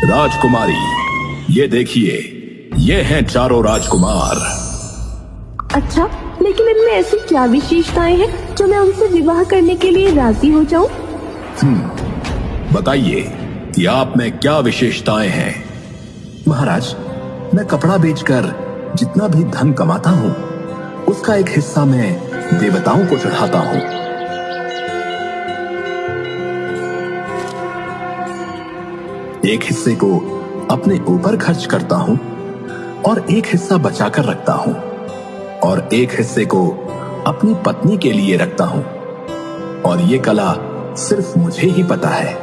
राजकुमारी, ये देखिए, ये हैं चारों राजकुमार। अच्छा, लेकिन इनमें ऐसी क्या विशेषताएं हैं जो मैं उनसे विवाह करने के लिए राजी हो जाऊं? बताइए कि आप में क्या विशेषताएं हैं। महाराज, मैं कपड़ा बेचकर जितना भी धन कमाता हूं, उसका एक हिस्सा मैं देवताओं को चढ़ाता हूं। एक हिस्से को अपने ऊपर खर्च करता हूं और एक हिस्सा बचाकर रखता हूं और एक हिस्से को अपनी पत्नी के लिए रखता हूं। और ये कला सिर्फ मुझे ही पता है।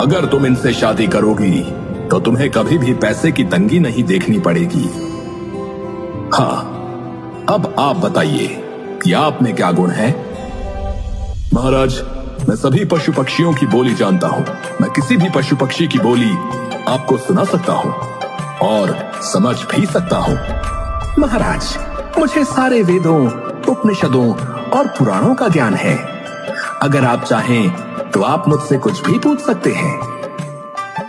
अगर तुम इनसे शादी करोगी तो तुम्हें कभी भी पैसे की तंगी नहीं देखनी पड़ेगी। हाँ, अब आप बताइए कि आप में क्या गुण है। महाराज, मैं सभी पशु पक्षियों की बोली जानता हूं। मैं किसी भी पशु पक्षी की बोली आपको सुना सकता हूं और समझ भी सकता हूं। महाराज, मुझे सारे वेदों, उपनिषदों और पुराणों का ज्ञान है। अगर आप चाहें तो आप मुझसे कुछ भी पूछ सकते हैं।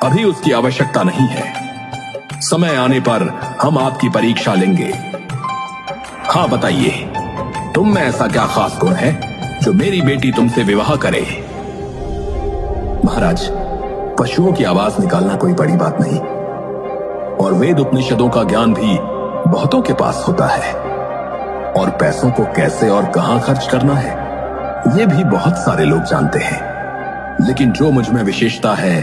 अभी उसकी आवश्यकता नहीं है। समय आने पर हम आपकी परीक्षा लेंगे। हाँ, बताइए, तुम में ऐसा क्या खास गुण है जो मेरी बेटी तुमसे विवाह करे। महाराज, पशुओं की आवाज निकालना कोई बड़ी बात नहीं और वेद उपनिषदों का ज्ञान भी बहुतों के पास होता है। और पैसों को कैसे और कहां खर्च करना है, ये भी बहुत सारे लोग जानते हैं। लेकिन जो मुझ में विशेषता है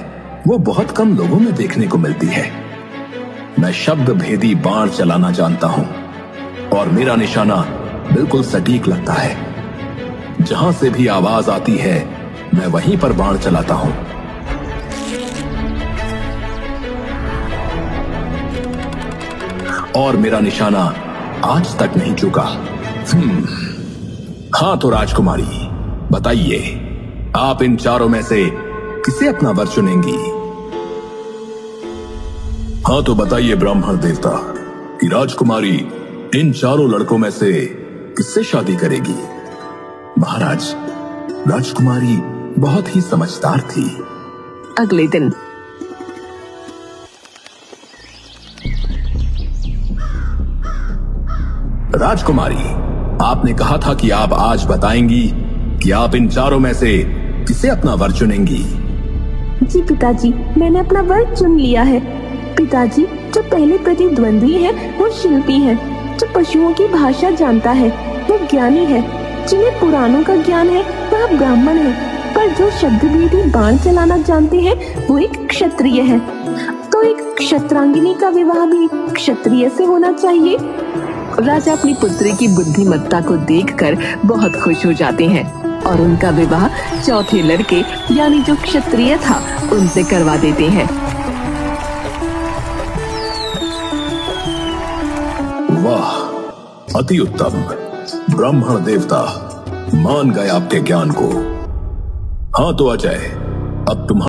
वो बहुत कम लोगों में देखने को मिलती है। मैं शब्द भेदी बाण चलाना जानता हूं और मेरा निशाना बिल्कुल सटीक लगता है। जहां से भी आवाज आती है मैं वहीं पर बाण चलाता हूं। और मेरा निशाना आज तक नहीं चुका। हाँ तो राजकुमारी, बताइए, आप इन चारों में से किसे अपना वर चुनेंगी। हाँ तो बताइए ब्राह्मण देवता कि राजकुमारी इन चारों लड़कों में से किससे शादी करेगी। महाराज, राजकुमारी बहुत ही समझदार थी। अगले दिन राजकुमारी, आपने कहा था कि आप आज बताएंगी कि आप इन चारों में से किसे अपना वर चुनेंगी। जी पिताजी, मैंने अपना वर चुन लिया है। पिताजी, जो पहले प्रतिद्वंदी है वो शिल्पी है, जो पशुओं की भाषा जानता है वो ज्ञानी है, जिन्हें पुराणों का ज्ञान है वह ब्राह्मण है, पर जो शब्द भेदी बाण चलाना जानते हैं वो एक क्षत्रिय है। तो एक क्षत्रांगिनी का विवाह भी क्षत्रिय से होना चाहिए। राजा अपनी पुत्री की बुद्धिमत्ता को देखकर बहुत खुश हो जाते हैं और उनका विवाह चौथे लड़के यानी जो क्षत्रिय था उनसे करवा देते हैं। वाह, अति उत्तम। ब्राह्मण देवता मान गए आपके ज्ञान को। हाँ तो अजय, अब तुम्हारा